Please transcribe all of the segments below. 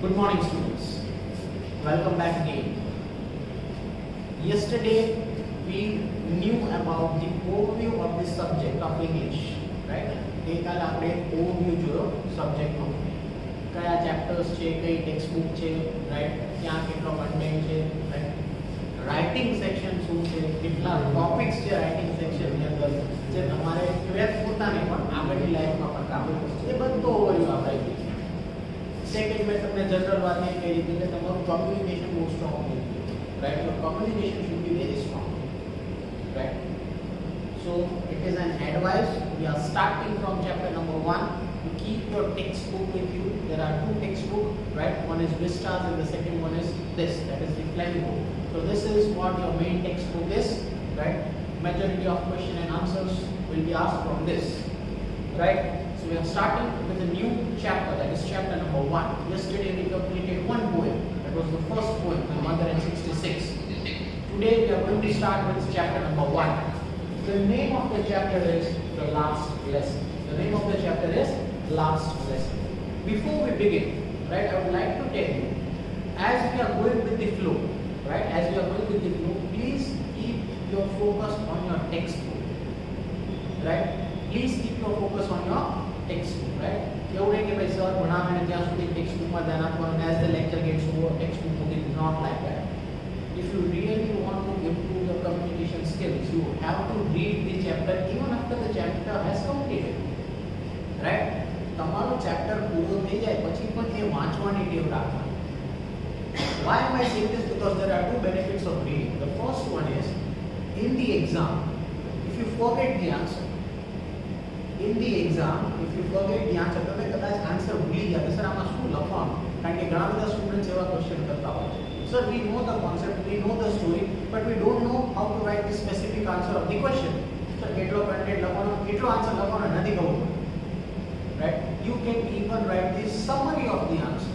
Good morning, students. Welcome back again. Yesterday we knew about the overview of the subject of English, right? ગઈકાલે આપણે overview જોયો subject નો. કયા chapters છે, કઈ textbook છે, right? ક્યાં કેટલો content છે, right? રાઇટિંગ સેક્શન શું છે, કેટલા ટોપિક્સ છે રાઇટિંગ સેક્શનની અંદર જે તમારે ટ્વેલ્થ પૂરતા નહીં પણ આગળની લાઈફમાં પણ કામ આવશે એ બધો ઓવરવ્યુ આપણે જોઈશું. સેકન્ડ મેં તમને જનરલ વાત એ કહી દીધી કે તમારું કમ્યુનિકેશન બહુ સ્ટ્રોંગ હોવું જોઈએ, right? Your communication should be very strong, right? So it is an advice. We are starting from chapter number 1. You keep your textbook with you. There are two textbooks, right? One is Vistas and the second one is this, that is the Fleming book. So this is what your main textbook is, right? Majority of question and answers will be asked from this, right? So we are starting with a new chapter, that is chapter number 1. Yesterday we completed one poem, that was the first poem, the Mother and 66. Today we are going to start with chapter number 1. The name of the chapter is the last lesson. The name of the chapter is last lesson. Before we begin, right, I would like to tell you, as we are going with the flow, right, as we are going with the flow, please keep your focus on your textbook, right? Please keep your focus on your textbook, right? એવું નહીં કે ભાઈ sir ભણાવે ને ત્યાં સુધી ટેક્સ્ટબુકમાં ધ્યાન આપવાનું, as the lecture gets over, textbook book is not like that. If you really want to improve your communication skills, you have to read the chapter even after the chapter has completed, right? તમારો chapter પૂરો થઈ જાય પછી પણ એ વાંચવાની ટેવ રાખવાની. Why am I saying this? Because there are two benefits of reading. The first one is, in the exam, if you forget the answer, તમે કદાચ આન્સર ભૂલી ગયા કે સર આમાં શું લખવાનું, કારણ કે ઘણા બધા સ્ટુડન્ટ્સ એવા ક્વેશ્ચન કરતા હોય છે. Sir, we know the concept, we know the story, but we don't know how to write the specific answer of the question. Sir, કેટલો કન્ટેન્ટ લખવાનો, કેટલો આન્સર લખવાનો નથી ખબર, right? You can even write the summary of the answer.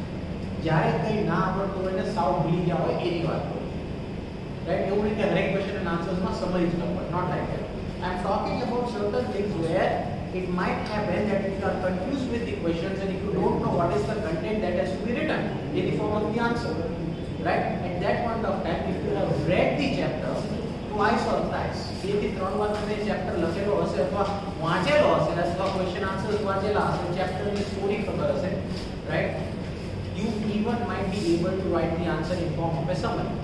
જ્યારે કંઈ ના આવડતું હોય ને સાવ ભૂલી ગયા હોય એની વાત કરું, right? એવું નહીં કે હરેક ક્વેશ્ચન એન્ડ આન્સર્સમાં સમરી જ લખવાનું, not like that. I am talking about certain things where it might happen that if you are confused with the questions and if you don't know what is the content that has to be written in the form of the answer, right? At that point of time, if you have read the chapter twice or thrice, બે થી ત્રણ વાર તમે chapter લખેલો હશે અથવા વાંચેલો હશે અથવા ક્વેશ્ચન આન્સર્સ વાંચેલા હશે, ચેપ્ટરની સ્ટોરી ખબર હશે, right? You even might be able to write the answer in form of a summary.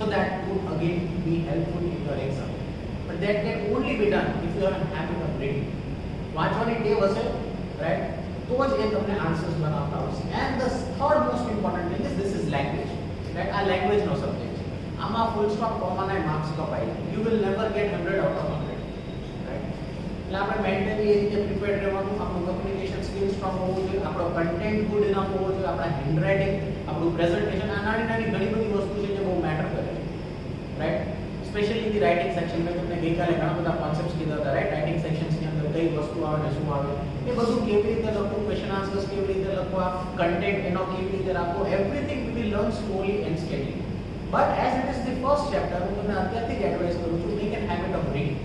So that would again be helpful in your exam. But that can only be done if you have a habit of reading. વાંચવાની ટેવ હશે, right? તો જ એ તમને answers બનાવતા આવશે. And the third most important thing is this is language, right? આ લેંગ્વેજનો subject છે. આમાં ફૂલ સ્ટોપ કોમાના માર્ક્સ કપાય. You will never get 100 out of 100, right? એટલે આપણે મેન્ટલી એ રીતે પ્રિપેર્ડ રહેવાનું, આપણું કમ્યુનિકેશન સ્કિલ સ્ટ્રોંગ હોવું જોઈએ, આપણો કન્ટેન્ટ ગુડ ઇનફ હોવો જોઈએ, આપણા હેન્ડરાઇટિંગ, આપણું પ્રેઝન્ટેશન, આ નાની નાની ઘણી બધી વસ્તુ છે જે બહુ મેટર કરે છે, right? Specially the writing section મેં તમને ગઈકાલે ઘણા બધા કોન્સેપ્ટ્સ કીધા હતા, રાઈટ? રાઇટિંગ સેક્શન્સની અંદર કઈ વસ્તુ આવે ને શું આવે એ બધું કેવી રીતે લખવું, ક્વેશ્ચન આન્સર્સ કેવી રીતે લખવા, કન્ટેન્ટ એનો કેવી રીતે રાખવો, everything we will learn slowly and steady. But as it is the first chapter, હું તમને અત્યારથી જ એડવાઇસ કરું છું, make an habit of reading,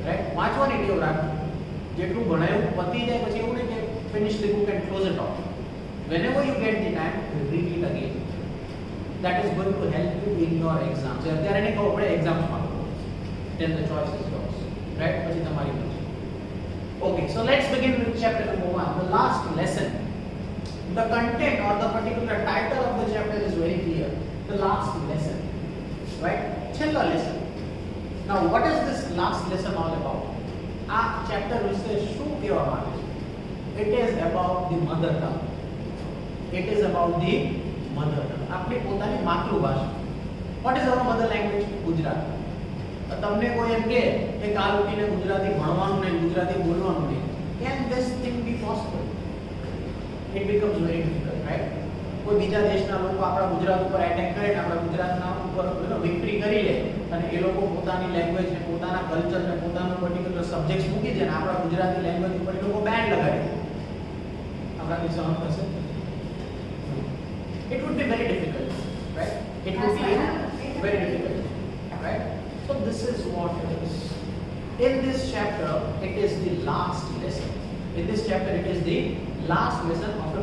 right? વાંચવાની ટેવ રાખો. જેટલું ભણાયું પતી જાય પછી એવું નહીં કે finish the book and close it off. Whenever you get the time, read it again. That is going to help you in your exams. અત્યારે નહીં ખબર પડે એક્ઝામ્સમાં, then the choice is yours, right? પછી તમારી મરજી. Okay, so let's begin with chapter number 1, the last lesson. The content or the particular title of the chapter is very clear. The last lesson, right? છેલ્લો lesson. Now, what is this last lesson all about? આ chapter વિશે શું કહેવા માંગે છે? It is about the mother tongue. It is about the mother tongue. આપણી પોતાની માતૃભાષા. What is our mother language? Gujarati. તમને કોઈ એમ કહે કે કાલ ઉઠીને ગુજરાતી ભણવાનું નહીં, ગુજરાતી બોલવાનું નહીં. Can this thing be possible? It becomes very difficult, right? કોઈ બીજા દેશના લોકો આપણા ગુજરાત ઉપર એટેક કરે ને આપણા ગુજરાતના ઉપર વિક્ટરી કરી લે અને એ લોકો પોતાની લેંગ્વેજ ને પોતાના કલ્ચર ને પોતાનો પર્ટિક્યુલર સબ્જેક્ટ્સ મૂકી દે ને આપણા ગુજરાતી લેંગ્વેજ ઉપર એ લોકો બેન લગાડી દે. આપણાથી સહન થશે? It would be very difficult, right? It would be very difficult, right? So this is what it is. In this chapter, it is the last lesson. In this chapter, it is the last lesson of the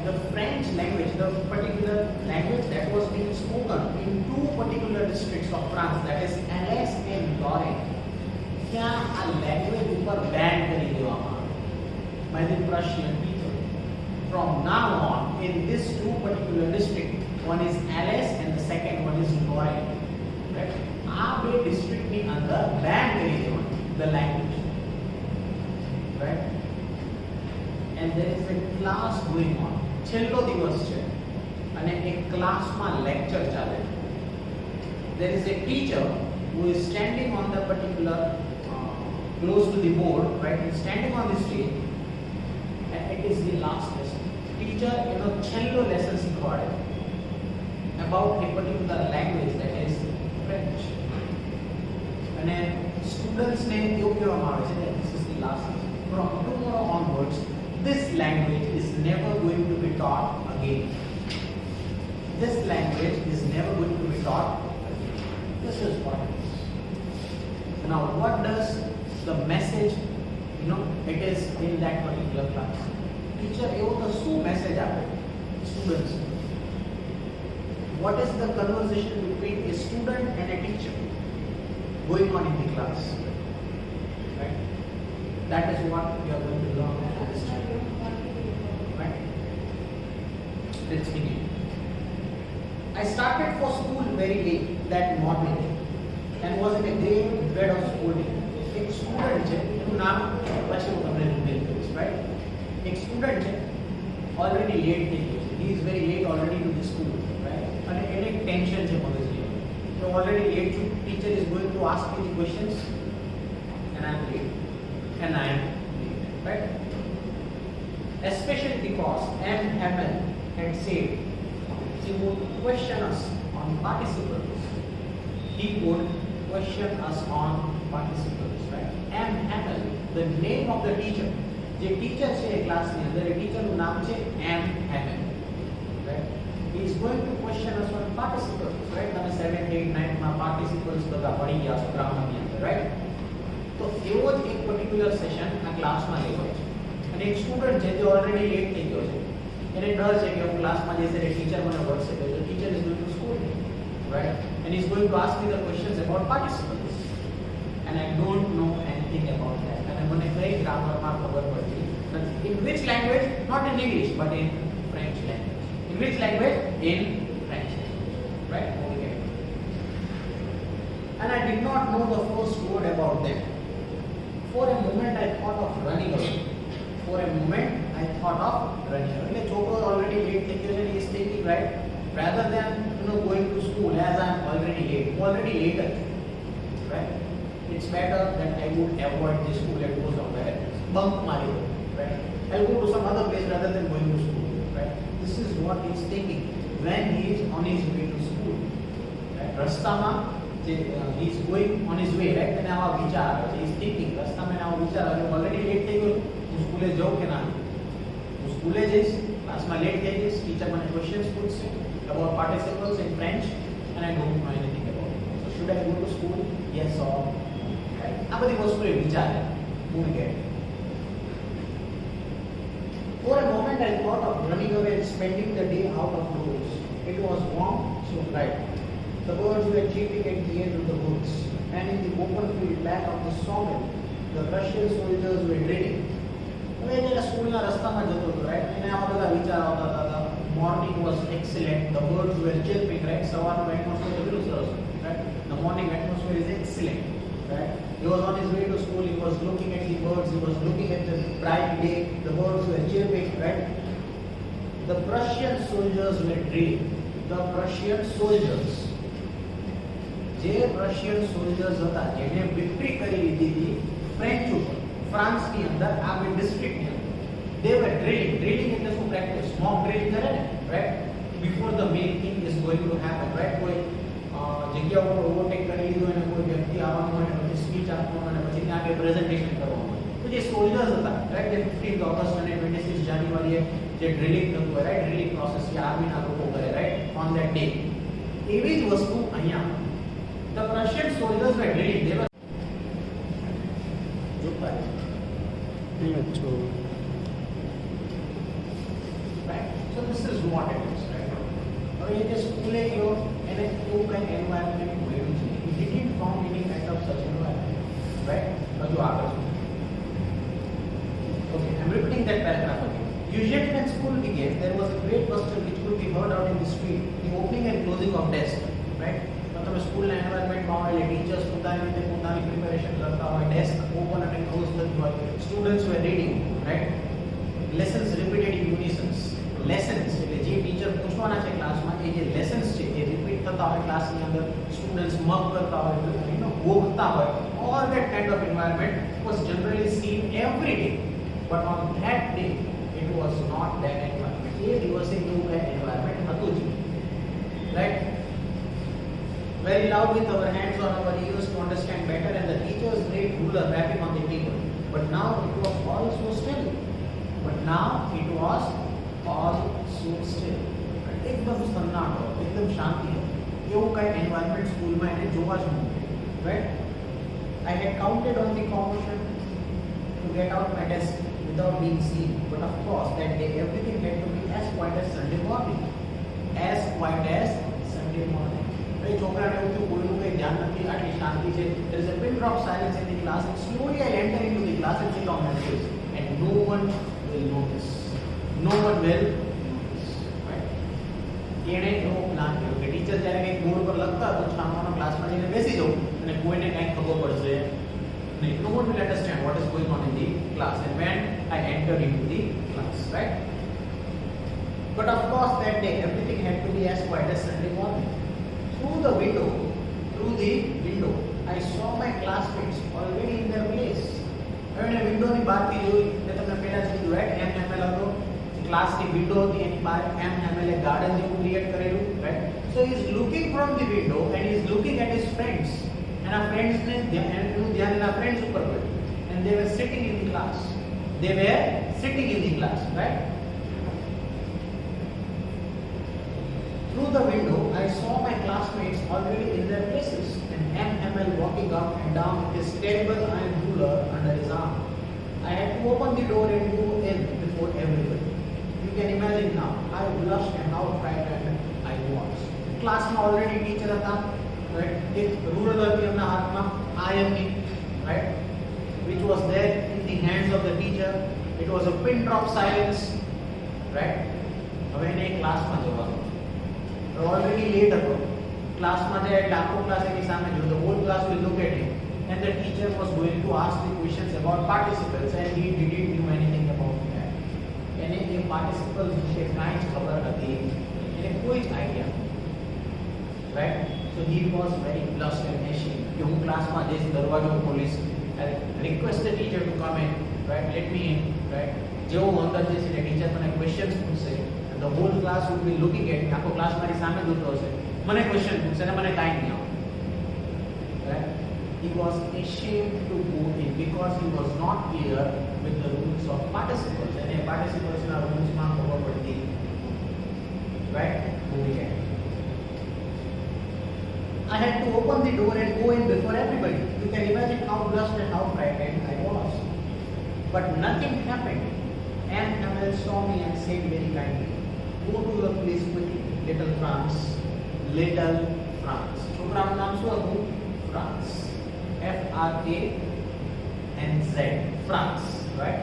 the French language, the particular language that was being spoken in two particular districts of France, that is Alsace and Lorraine, ત્યાં આ language ઉપર ban કરી દેવામાં by the Prussian people. From now on, in this two particular district, one is Alsace and the second one is Lorraine. Right? આ બે district ની અંદર ban કરી દેવાનું the language. Right? And there is a class going on. છેલ્લો દિવસ છે અને એક ક્લાસમાં લેક્ચર ચાલે છે. There is a teacher who is standing on the particular close to the board, right? He's standing on the stage, and it is the last lesson. Teacher, છેલ્લો lesson શીખવાડે about a particular language, that is French. અને students ને એવું કહેવામાં આવે છે that this is the last lesson. From tomorrow onwards, this language is never going to be taught again. This language is never going to be taught again. This is what it is. Now, what does the message, it is in that particular class? Teacher, evo to શું message આપે students? What is the conversation between a student and a teacher going on in the class? Right? That is what we are going to learn from this chapter. Right? Let's begin. I started for school very late that morning and was in a great dread of scolding. એક student છે એનું નામ પછી હું તમને reveal કરીશ, right? એક student છે ઓલરેડી લેટ થઈ ગયો છે. He is very late already to the school, right? અને એને એક ટેન્શન છે મગજની કે ઓલરેડી લેટ છું, teacher is going to ask me the questions and I am late. Right? Especially because M. Hamel had said he would question us on participles. He would question us on participles. Right? M. Hamel, the name of the teacher. જે teacher છે એ ક્લાસની અંદર એ ટીચરનું નામ છે M. Hamel. Right? He is going to question us on participles. Right? તમે 7th, 8th, 9th માં participles બધા પડી ગયા છો ગ્રામરની અંદર. Right? તો એવો જ એક પર્ટિક્યુલર સેશન આ ક્લાસમાં લેવાય છે અને એક સ્ટુડન્ટ છે જે ઓલરેડી લેટ થઈ ગયો છે, એને ડર છે કે હું ક્લાસમાં જઈશ એટલે ટીચર મને વળશે, તો teacher is going to scold me, right? And is going to ask me the questions about participles and I don't know anything about that. અને મને કઈ ગ્રામરમાં ખબર પડતી નથી. In which language? Not in English but in French language. In which language? In French language, right? Okay. And I did not know the first word about them. For a moment I thought of running away. For a moment I thought of running away. એટલે છોકરો already late થઈ ગયો છે and he is thinking, right, rather than going to school as I am already late, right, it's better that I would avoid the school and go somewhere else, bunk મારી દો, right? I'll go to some other place rather than going to school, right? This is what he is thinking when he is on his way to school, right? રસ્તામાં he is going on his way, right? અને આવા વિચાર આવે છે. he is thinking રસ્તામાં આવા વિચાર આવે છે, ઓલરેડી લેટ થઈ ગયો, હું સ્કૂલે જાઉં કે ના? હું સ્કૂલે જઈશ, ક્લાસમાં લેટ થઈ જઈશ, ટીચર મને ક્વેશ્ચન્સ પૂછશે about participles in French and I don't know anything about it. So should I go to school? Yes or no? Right? આ બધી વસ્તુ એ વિચારે હું કે For a moment I thought of running away and spending the day out of doors. It was warm, so bright. The birds were chirping at the end of the woods, and in the open field back of the sawmill, the Russian soldiers were drilling. હવે જ્યારે સ્કૂલના રસ્તામાં જતો હતો, right, એને આવા બધા વિચાર આવતા હતા. Morning was excellent, the birds were chirping, right? સવારનું એટમોસ્ફિયર કેટલું સરસ હતું, right? The morning atmosphere is excellent, right? He was on his way to school, he was looking at the birds, he was looking at the bright day, the birds were chirping, right? The Prussian soldiers were drilling. The Prussian soldiers, જે Russian soldiers હતા જેને victory કરી લીધી હતી French ઉપર, ફ્રાન્સની અંદર આ બે ડિસ્ટ્રિક્ટની અંદર, they were drilling. Drilling એટલે શું? પ્રેક્ટિસ, મોક ડ્રિલિંગ કરે ને, right? Before the main thing is going to happen, right? કોઈ જગ્યા ઉપર ઓવરટેક કરી લીધું અને કોઈ વ્યક્તિ આવવાનું હોય અને પછી સ્પીચ આપવાનું અને પછી ત્યાં આગળ પ્રેઝન્ટેશન કરવાનું હોય, તો જે સોલ્જર્સ હતા, રાઈટ, જે 15 ઓગસ્ટ અને 26 જાન્યુઆરીએ જે ડ્રિલિંગ થતું હોય, રાઈટ, ડ્રિલિંગ પ્રોસેસ જે આર્મીના લોકો કરે, રાઈટ, ઓન ધેટ ડે, એવી જ વસ્તુ અહીંયા the Prussian soldiers were drilling. They were right? So important is, right? હવે એ જે સ્કૂલે ગયો એને એવું કંઈ એન્વાયરમેન્ટ મળ્યું છે. He didn't found any kind of such environment, right? હજુ આગળ okay, I'm repeating that paragraph again. Usually when school began, there was a great bustle which could be heard out in the street, the opening and closing of desks, right? તમે સ્કૂલના એન્વાયરમેન્ટમાં હોય એટલે teachers પોતાની રીતે પોતાની preparation કરતા હોય, desk open અને ક્લોઝ થતી હોય, students were reading, right? Lessons repeated in unisons. Lessons એટલે જે ટીચર પૂછવાના છે ક્લાસમાં એ જે લેસન્સ છે એ રિપીટ થતા હોય ક્લાસની અંદર, સ્ટુડન્ટ્સ મગ કરતા હોય, ગોખતા હોય, all that kind of environment was generally seen every day. But on that day it was not that environment. એ દિવસે એવું કંઈ environment હતું જ, right? Very loud with our hands on our ears to understand better, and the teacher's great ruler rapping on the table. But now it was all so still. But now it was all so still. एकदम सन्नाटो, एकदम शांति है. એવું કંઈ environment સ્કૂલમાં એને જોવા જ મળે, right? I had counted on the commotion to get out my desk without being seen. But of course, that day everything had to be as quiet as Sunday morning. As quiet as Sunday morning. એ છોકરાને એવું થયું કોઈનું કંઈ ધ્યાન નથી, આટલી શાંતિ છે. There is a pin drop silence in the class, and slowly I enter into the class and sit on my place, and no one will notice. No one will notice, right? એણે એવો plan કર્યો કે teacher જ્યારે કંઈક board પર લખતા તો છામવાનો ક્લાસમાં જઈને બેસી જાઉં અને કોઈને કંઈ ખબર પડશે નહીં. No one will understand what is going on in the class, and when I enter into the class, right? But of course that day everything had to be as quiet as Sunday morning. Through the window, I saw my classmates already in their place. હવે મેં વિન્ડોની બહારથી જોઈ એટલે તમને પહેલા જ કીધું, રાઈટ? MML હતો, ક્લાસની વિન્ડો હતી, એની બહાર MML એ ગાર્ડન જેવું ક્રિએટ કરેલું, right? So he is looking from the window and he is looking at his friends. એના ફ્રેન્ડ્સને એનું ધ્યાન એના ફ્રેન્ડ્સ ઉપર પડ્યું. And they were sitting in the class. Right? Through the window, I saw my classmates already in their places, and MML walking up and down with his terrible iron ruler under his arm. I had to open the door and go in before everybody. You can imagine now how blushed and how frightened I was. Class में already teacher था, right? एक ruler હતી એમના હાથમાં, iron, right? Which was there in the hands of the teacher. It was a pin drop silence, right? હવે એને ક્લાસમાં જવાનું. Already late ago, class માં જાય એટલે આખો ક્લાસ એની સામે જોયો. The whole class will look at him, and the teacher was going to ask the questions about participles, and he didn't know anything about that. એને એ participles વિશે કાંઈ જ ખબર નથી, એને કોઈ જ આઈડિયા નથી, right? So he was very blushed and ashamed કે હું ક્લાસમાં જઈશ, દરવાજો ખોલીશ, I request the teacher to come in, right? Let me in, right? જેવો હું અંદર જઈશ એટલે ટીચર મને ક્વેશ્ચન્સ પૂછશે. The whole class would be looking at me. આખો ક્લાસ મારી સામે જોતો હશે, મને ક્વેશ્ચન પૂછશે અને મને કાંઈ નહીં આવડે, right? He was ashamed to go in because he was not clear with the rules of participles, and A participles ના rules માં ખબર પડતી, right? Moving ahead, I had to open the door and go in before everybody. You can imagine how blushed and how frightened I was. But nothing happened. And Hamel saw me and said very kindly, "Go to your place quickly, little Franz." Little Franz. છોકરાનું નામ શું હતું? France. F-R-A-N-Z. France, right?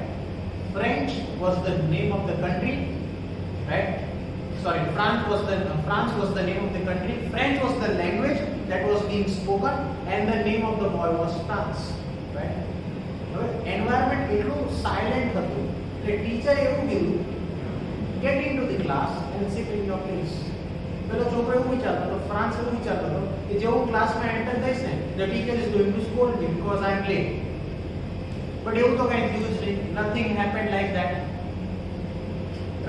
French was the name of the country, right? Sorry, France was the name of the country. French was the language that was being spoken, and the name of the boy was France, right? Environment એટલું silent હતું એટલે teacher એવું કીધું, get into the class and sit in your place. પેલો છોકરો એવું વિચારતો હતો, ફ્રાન્સ એવું વિચારતો હતો કે જેવું ક્લાસમાં એન્ટર થઈશ ને, the teacher is going to scold me because I am late. But એવું તો કંઈ થયું જ નહીં. Nothing happened like that,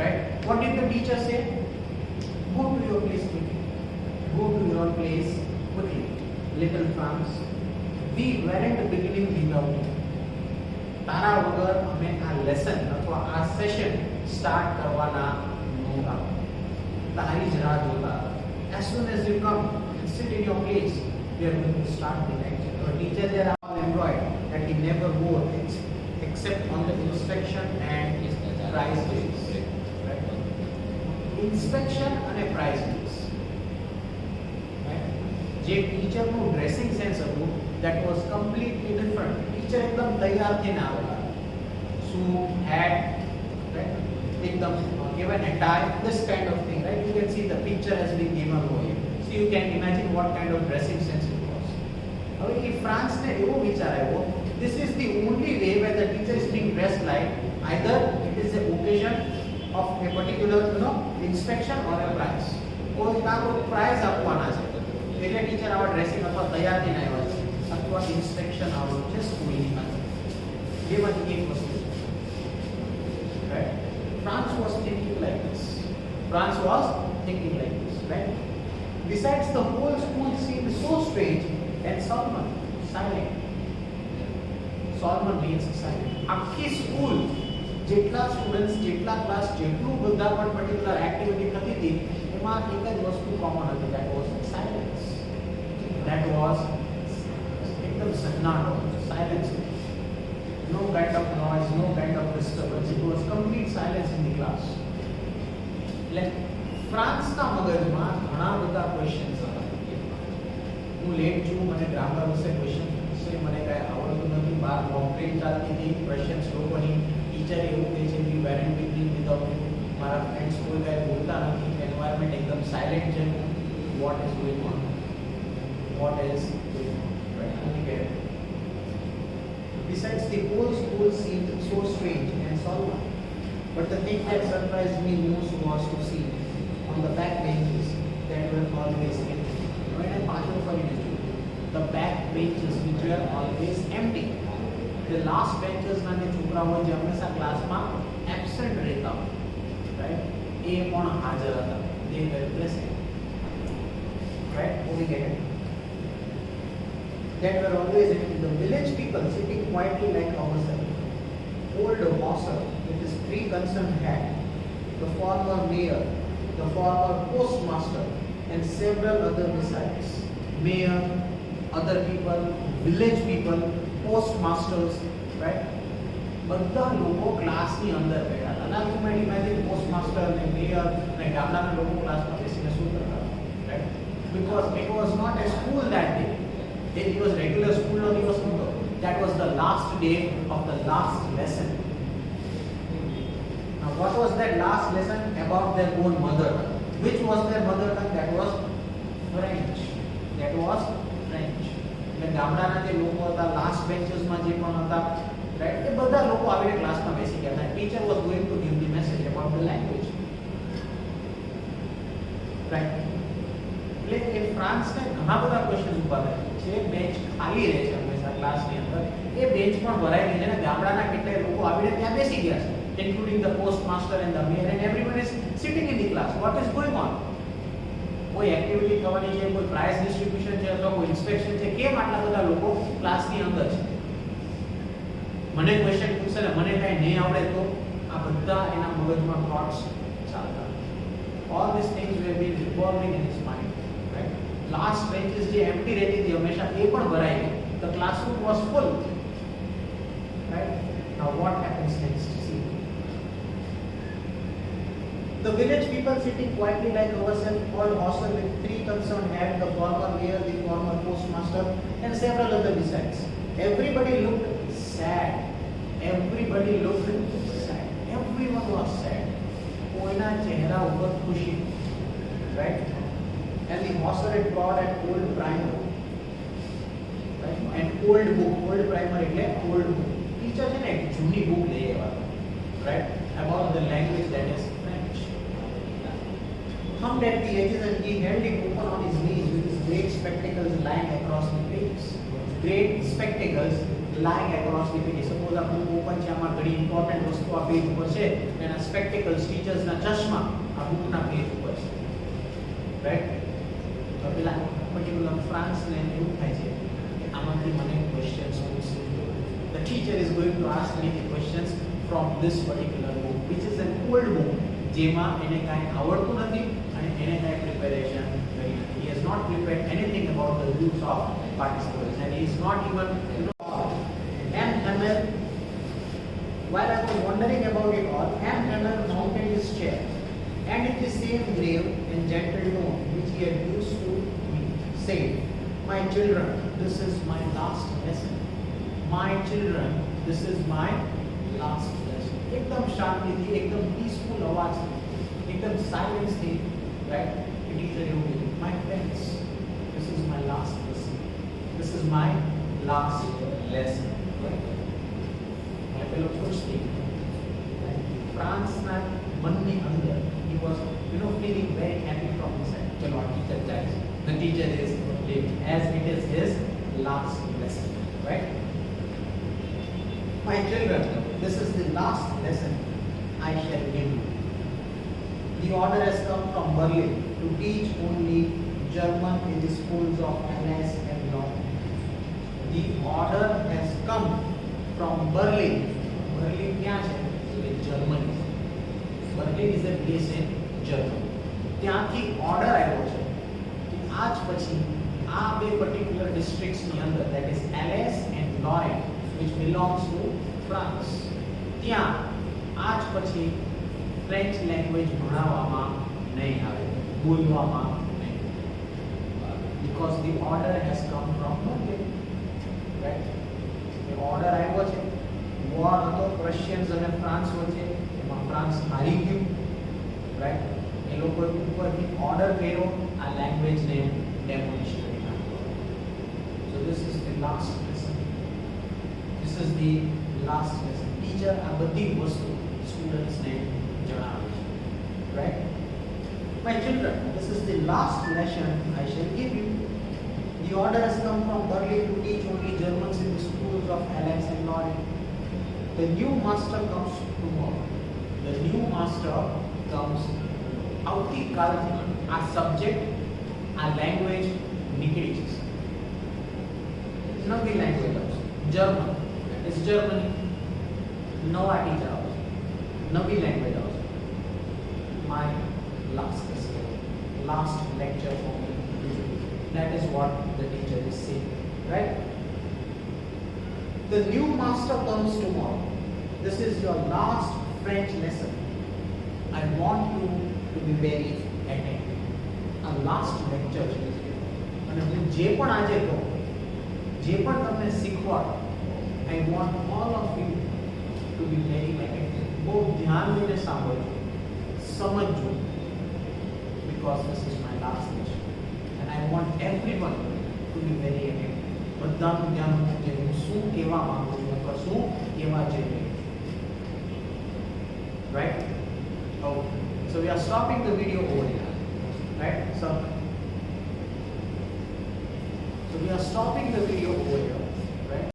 right? What did the teacher say? Go to your place quickly. Go to your place quickly, little Franz. We weren't beginning without you. તારા વગર અમે આ લેસન અથવા આ સેશન સ્ટાર્ટ કરવાના નહોતા, તારી જ રાહ જોતા. As soon as you come and sit in your place, we are going to start the lecture. Our teacher there are employed that he never wore except on the inspection and prize days. Right? In inspection અને price list. જે ટીચરનું dressing sense હતું that was completely different. Teacher એકદમ તૈયાર થઈને આવેલા, suit, hat, right? એકદમ given a tie, this kind of thing, right? You can see the picture has been given over here, so you can imagine what kind of dressing sense it was. હવે એ ફ્રાન્સને એવો વિચાર આવ્યો, this is the only way where the teacher is being dressed like either it is a occasion of a particular inspection or a prize. કોઈ કાકો price આપવાના છે એટલે teacher આવા ડ્રેસિંગ અથવા તૈયાર થઈને આવ્યા છે, અથવા ઇન્સ્પેક્શન આવવાનું છે સ્કૂલની અંદર. એ બધી એક વસ્તુ છે, right? France was thinking like this. France was thinking like this, right? Besides, the whole school seemed so strange and Solomon silent. Solomon means silent. આખી સ્કૂલ જેટલા સ્ટુડન્ટ્સ જેટલા ક્લાસ જેટલું બધા પણ પર્ટિક્યુલર એક્ટિવિટી થતી હતી એમાં એક જ વસ્તુ કોમન હતી, that was silence. That was એકદમ સન્નાટો, silence. No kind of noise, no kind of disturbance. It was complete silence in the class. એટલે ફ્રાન્સના મગજમાં ઘણા બધા ક્વેશ્ચન્સ હતા. હું લેટ છું, મને ગ્રામર વિશે ક્વેશ્ચન છે, મને કાંઈ આવડતું નથી, બહાર મોક ડ્રિલ ચાલતી હતી, ક્વેશ્ચન્સ લોકોની ટીચર એવું કહે છે કે વેરેન્ટ વિથિંગ વિધાઉટ યુ, મારા ફ્રેન્ડ્સ કોઈ કાંઈ બોલતા નથી, એન્વાયરમેન્ટ એકદમ સાયલેન્ટ છે. What is going on, what is going on, right? Besides, the whole school seemed so strange and solemn. But the thing that surprised me most was to see on the back benches that were always empty. When I passed over the back benches which were always empty. The last benches ના જે છોકરાઓ જે હંમેશા ક્લાસમાં absent રહેતા, right, એ પણ હાજર હતા. They were present, right? We get it. That were always the village people sitting quietly like ourselves. Old Mosser with his three concerned hat, the former mayor, the former postmaster, and several other besides. Mayor, other people, village people, postmasters, right? બધા લોકો ક્લાસની અંદર બેઠા હતા. Now you might imagine postmaster and mayor અને ગામડાના લોકો ક્લાસમાં બેસીને શું કરતા, right? Because it was not a school that day. It was regular school no દિવસ નહોતો. That was the last day of the last lesson. Now what was that last lesson? About their own mother tongue. Which was their mother tongue? That was French. That was French. એટલે ગામડાના જે લોકો હતા, last બેન્ચીસમાં જે પણ હતા, right, એ બધા લોકો આવીને ક્લાસમાં બેસી ગયા હતા. Teacher was going to give the message about the language, right? એટલે એ ફ્રાન્સને ઘણા બધા ક્વેશ્ચન ઉભા થાય છે. બેન્ચ ખાલી રહે છે હંમેશા ક્લાસની અંદર, એ બેન્ચ પણ ભરાઈ ગઈ છે અને ગામડાના કેટલાય લોકો આવીને ત્યાં બેસી ગયા છે, including the postmaster and the mayor, and everyone is sitting in the class. What is going on? કોઈ એક્ટિવિટી થવાની છે, કોઈ પ્રાઇઝ ડિસ્ટ્રીબ્યુશન છે, અથવા કોઈ ઇન્સ્પેક્શન છે, કેમ આટલા બધા લોકો ક્લાસની અંદર છે? મને ક્વેશ્ચન પૂછશે ને મને કાંઈ નહીં આવડે તો આ બધા એના મગજમાં થોટ્સ ચાલતા. All these things were being revolving in his mind, right? Last benches જે એમ્પ્ટી રહેતી હતી હંમેશા એ પણ ભરાઈ ગઈ. The classroom was full, right? Now what happens next? See, the village people sitting quietly like ourselves, called hostel with three concerned head, the former mayor, the former postmaster, and several other besides. Everybody looked sad. Everybody looked sad. Everyone was sad. કોઈના ચહેરા ઉપર ખુશી, right? And the hostel had brought an old primer, right? An old book. Old primer એટલે old book. Teacher છે ને એક જૂની book લઈ આવ્યા, right? About the language that is French. Thumbed at the edges and he held it open on his knees with his great spectacles lying across the page. Great spectacles lying across the page. Suppose આ book open છે, આમાં ઘણી important વસ્તુ આ page ઉપર છે, એના spectacles, teachersના ચશ્મા આ બુકના પેજ ઉપર છે, right? તો પેલા પર્ટિક્યુલર ફ્રાન્સને એવું થાય છે કે આમાંથી મને ક્વેશ્ચન્સ પૂછશે. The teacher is going to ask me the questions from this particular book, which is an old book, જેમાં એને કાંઈ આવડતું નથી અને એને કાંઈ પ્રિપેરેશન કરી નથી. He has not prepared anything about the use of participles, and he is not even, Eng Med, while I was wondering about it all, Eng Med mounted his chair And in the same grave and gentle tone which he had used to me, said, "My children, this is my last lesson. My children, this is my last lesson." एकदम शांति थी, एकदम peaceful आवाज थी, एकदम silence थी, right? Teacher ये बोली, "My friends, this is my last lesson. This is my last lesson." Right? मैं पहले खुश थी. फ्रांस ना मन में अंदर, he was, feeling very happy from inside. चलो teacher जाए. The teacher is leaving as it is his last lesson, right? My children, this is the last lesson I shall give you. The order has come from Berlin to teach only German in the schools of Alsace and Lorraine. The order has come from Berlin. Berlin क्या है? Germany. Berlin is a place in Germany. ત્યાંથી order આવ્યો છે કે આજ પછી આ બે પર્ટિક્યુલર ડિસ્ટ્રિક્ટ્સ ની અંદર, that is Alsace and Lorraine, which belongs to France, ત્યાં આજ પછી ફ્રેન્ચ લેંગ્વેજ ભણાવવામાં નહીં આવે, બોલવામાં નહીં, because the order has come from Berlin, right? A order આવ્યો છે. વોર હતો રશિયન્સ અને ફ્રાન્સ વચ્ચે, એમાં ફ્રાન્સ હારી ગયું, રાઈટ? એ લોકોએ ઉપરથી ઓર્ડર કર્યો આ લેંગ્વેજને ડેમોલિશ કરી નાખો. So this is the last lesson. This is the last lesson. Teacher આ બધી વસ્તુ સ્ટુડન્ટ્સને જણાવે છે, right? My children, this is the last lesson I shall give you. The order has come from Berlin to teach only Germans in the schools of Alsace and Lorraine. The new master comes tomorrow. The new master comes. આવતી કાલથી આ subject, આ language નીકળી જશે. નવી language આવશે. German is Germany. નવા teacher આવશે, નવી લેંગ્વેજ આવશે. My last lesson, last lecture for me. That is what the teacher is saying, right? The new master comes tomorrow. This is your last French lesson. I want you to be very attentive. A last lecture છે અને હું જે પણ આજે કહું, જે પણ તમને શીખવાડું, I want all of you to be very attentive. બહુ ધ્યાન દઈને સાંભળજો, સમજજો, because this is my last lecture and I want everyone to be very attentive. બધાનું ધ્યાન મૂકવું છે હું શું કહેવા માંગુ છું અથવા શું કહેવા જઈ રહ્યો છું, right? Okay, so we are stopping the video over here, right? So we are stopping the video over here.